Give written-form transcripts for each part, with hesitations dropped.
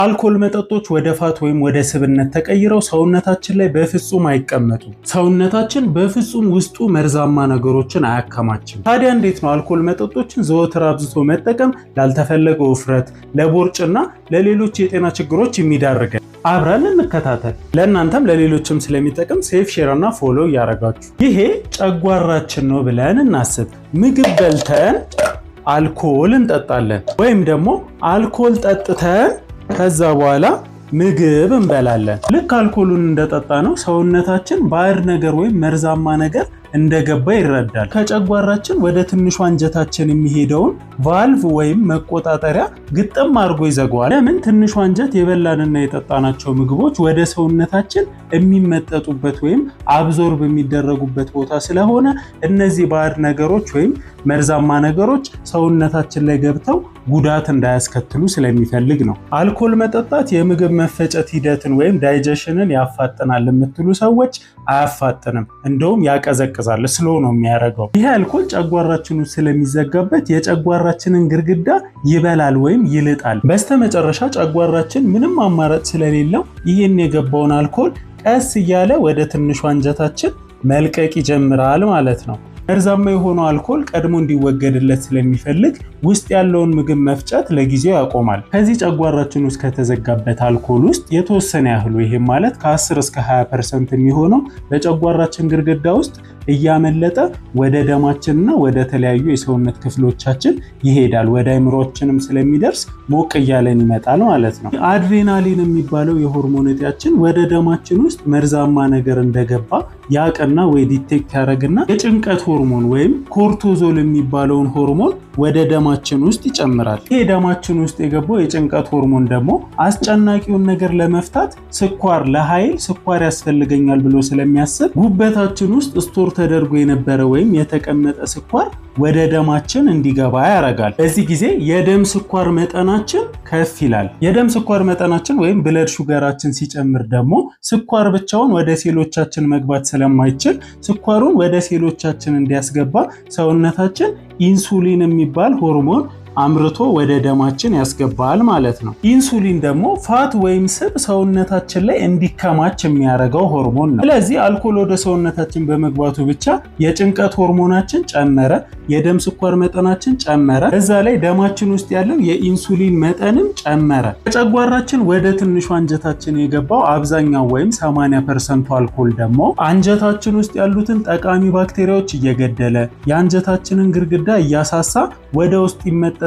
አልኮል መጠጦች ወደ ፋት ወይም ወደ ስብነት ተቀይረው ሰውነታችን ላይ በፍጹም አይቀመጡም። ሰውነታችን በፍጹም ውስጡ መርዛማ ነገሮችን አያከማችም። ታዲያ እንዴት ነው አልኮል መጠጦችን ዘወትር አብዝቶ መጠቀም ላልተፈለገ ውፍረት፣ ለቦርጭና ለሌሎች የጤና ችግሮች የሚዳርገን? አብረን እንከታተል። ለእናንተም ለሌሎችም ስለሚጠቅም ሴፍ፣ ሼር እና ፎሎ እያደረጋችሁ ይሄ ጨጓራችን ነው ብለን እናስብ። ምግብ በልተን አልኮል እንጠጣለን ወይም ደግሞ አልኮል ጠጥተን ከዛ በኋላ ምግብ እንበላለን። ልክ አልኮሉን እንደጠጣ ነው ሰውነታችን ባዕድ ነገር ወይም መርዛማ ነገር እንደገባ ይረዳል። ከጨጓራችን ወደ ትንሿ አንጀታችን የሚሄደውን ቫልቭ ወይም መቆጣጠሪያ ግጥም አድርጎ ይዘጋዋል። ለምን? ትንሿ አንጀት የበላንና የጠጣናቸው ምግቦች ወደ ሰውነታችን የሚመጠጡበት ወይም አብዞርብ የሚደረጉበት ቦታ ስለሆነ እነዚህ ባዕድ ነገሮች ወይም መርዛማ ነገሮች ሰውነታችን ላይ ገብተው ጉዳት እንዳያስከትሉ ስለሚፈልግ ነው። አልኮል መጠጣት የምግብ መፈጨት ሂደትን ወይም ዳይጀሽንን ያፋጥናል የምትሉ ሰዎች አያፋጥንም፣ እንደውም ያቀዘቅዛል፣ ስሎ ነው የሚያደርገው። ይሄ አልኮል ጨጓራችን ውስጥ ስለሚዘጋበት የጨጓራችንን ግድግዳ ይበላል ወይም ይልጣል። በስተመጨረሻ ጨጓራችን ምንም አማራጭ ስለሌለው ይህን የገባውን አልኮል ቀስ እያለ ወደ ትንሿ አንጀታችን መልቀቅ ይጀምራል ማለት ነው። መርዛማ የሆነው አልኮል ቀድሞ እንዲወገድለት ስለሚፈልግ ውስጥ ያለውን ምግብ መፍጨት ለጊዜው ያቆማል። ከዚህ ጨጓራችን ውስጥ ከተዘጋበት አልኮል ውስጥ የተወሰነ ያህሉ ይሄም ማለት ከ10 እስከ 20% የሚሆነው በጨጓራችን ግድግዳ ውስጥ እያመለጠ ወደ ደማችንና ወደ ተለያዩ የሰውነት ክፍሎቻችን ይሄዳል። ወደ አእምሮአችንም ስለሚደርስ ሞቅ እያለን ይመጣል ማለት ነው። አድሬናሊን የሚባለው የሆርሞን እጢያችን ወደ ደማችን ውስጥ መርዛማ ነገር እንደገባ ያቀና ወይ ዲቴክት ያደርግና የጭንቀት ሆርሞን ወይም ኮርቲዞል የሚባለውን ሆርሞን ወደ ደማችን ውስጥ ይጨምራል። ይሄ ደማችን ውስጥ የገባው የጭንቀት ሆርሞን ደግሞ አስጨናቂውን ነገር ለመፍታት ስኳር፣ ለኃይል ስኳር ያስፈልገኛል ብሎ ስለሚያስብ ጉበታችን ውስጥ ስቶር ተደርጎ የነበረ ወይም የተቀመጠ ስኳር ወደ ደማችን እንዲገባ ያደርጋል። በዚህ ጊዜ የደም ስኳር መጠናችን ከፍ ይላል። የደም ስኳር መጠናችን ወይም ብለድ ሹገራችን ሲጨምር ደግሞ ስኳር ብቻውን ወደ ሴሎቻችን መግባት ስለማይችል ስኳሩን ወደ ሴሎቻችን እንዲያስገባ ሰውነታችን ኢንሱሊን የሚባል ሆርሞን አምርቶ ወደ ደማችን ያስገባል ማለት ነው። ኢንሱሊን ደግሞ ፋት ወይም ስብ ሰውነታችን ላይ እንዲከማች የሚያደርገው ሆርሞን ነው። ስለዚህ አልኮል ወደ ሰውነታችን በመግባቱ ብቻ የጭንቀት ሆርሞናችን ጨመረ፣ የደም ስኳር መጠናችን ጨመረ፣ እዛ ላይ ደማችን ውስጥ ያለው የኢንሱሊን መጠንም ጨመረ። ከጨጓራችን ወደ ትንሹ አንጀታችን የገባው አብዛኛው ወይም 80% አልኮል ደግሞ አንጀታችን ውስጥ ያሉትን ጠቃሚ ባክቴሪያዎች እየገደለ የአንጀታችንን ግድግዳ እያሳሳ ወደ ውስጥ ይመጠጥና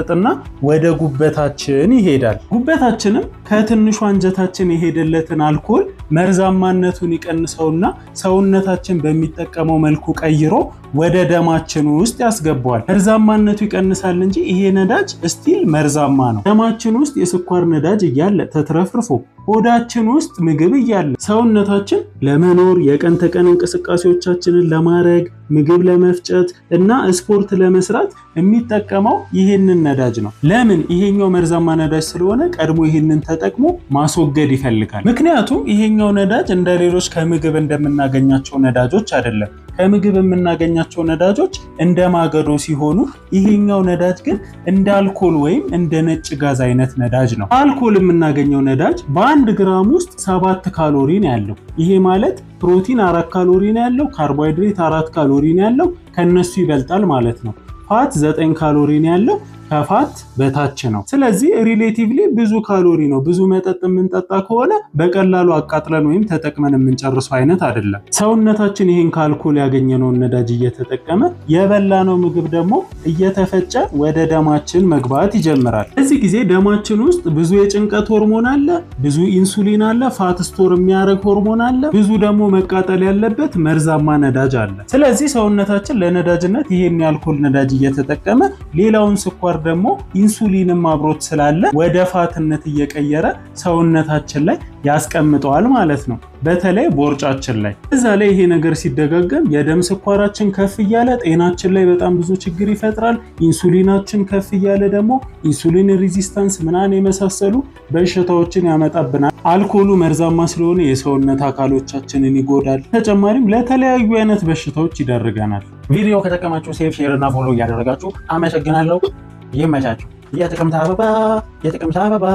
ወደ ጉበታችን ይሄዳል። ጉበታችንም ከትንሹ አንጀታችን የሄደለትን አልኮል መርዛማነቱን ይቀንሰውና ሰውነታችን በሚጠቀመው መልኩ ቀይሮ ወደ ደማችን ውስጥ ያስገባዋል። መርዛማነቱ ይቀንሳል እንጂ ይሄ ነዳጅ ስቲል መርዛማ ነው። ደማችን ውስጥ የስኳር ነዳጅ እያለ ተትረፍርፎ ሆዳችን ውስጥ ምግብ እያለ ሰውነታችን ለመኖር የቀን ተቀን እንቅስቃሴዎቻችንን ለማድረግ ምግብ ለመፍጨት እና ስፖርት ለመስራት የሚጠቀመው ይሄንን ነዳጅ ነው። ለምን? ይሄኛው መርዛማ ነዳጅ ስለሆነ ቀድሞ ይሄንን ተጠቅሞ ማስወገድ ይፈልጋል። ምክንያቱም ይሄኛው ነዳጅ እንደ ሌሎች ከምግብ እንደምናገኛቸው ነዳጆች አይደለም። ከምግብ የምናገኛቸው ነዳጆች እንደ ማገዶ ሲሆኑ ይሄኛው ነዳጅ ግን እንደ አልኮል ወይም እንደ ነጭ ጋዝ አይነት ነዳጅ ነው። አልኮል የምናገኘው ነዳጅ በ1 ግራም ውስጥ 7 ካሎሪ ነው ያለው። ይሄ ማለት ፕሮቲን 4 ካሎሪ ነው ያለው፣ ካርቦሃይድሬት 4 ካሎሪ ነው ያለው፣ ከነሱ ይበልጣል ማለት ነው። ፋት 9 ካሎሪ ነው ያለው፣ ከፋት በታች ነው። ስለዚህ ሪሌቲቭሊ ብዙ ካሎሪ ነው። ብዙ መጠጥ የምንጠጣ ከሆነ በቀላሉ አቃጥለን ወይም ተጠቅመን የምንጨርሰው አይነት አይደለም። ሰውነታችን ይህን ከአልኮል ያገኘነውን ነዳጅ እየተጠቀመ የበላነው ምግብ ደግሞ እየተፈጨ ወደ ደማችን መግባት ይጀምራል። በዚህ ጊዜ ደማችን ውስጥ ብዙ የጭንቀት ሆርሞን አለ፣ ብዙ ኢንሱሊን አለ፣ ፋት ስቶር የሚያደርግ ሆርሞን አለ፣ ብዙ ደግሞ መቃጠል ያለበት መርዛማ ነዳጅ አለ። ስለዚህ ሰውነታችን ለነዳጅነት ይሄን የአልኮል ነዳጅ እየተጠቀመ ሌላውን ስኳር ደግሞ ኢንሱሊንም አብሮት ስላለ ወደ ፋትነት እየቀየረ ሰውነታችን ላይ ያስቀምጠዋል ማለት ነው። በተለይ ቦርጫችን ላይ እዛ ላይ ይሄ ነገር ሲደጋገም የደም ስኳራችን ከፍ እያለ ጤናችን ላይ በጣም ብዙ ችግር ይፈጥራል። ኢንሱሊናችን ከፍ እያለ ደግሞ ኢንሱሊን ሬዚስታንስ ምናምን የመሳሰሉ በሽታዎችን ያመጣብናል። አልኮሉ መርዛማ ስለሆነ የሰውነት አካሎቻችንን ይጎዳል። ተጨማሪም ለተለያዩ አይነት በሽታዎች ይዳርገናል። ቪዲዮ ከጠቀማችሁ ሴፍ፣ ሼር እና ፎሎ እያደረጋችሁ አመሰግናለሁ። ይመቻችሁ። የጥቅምት አበባ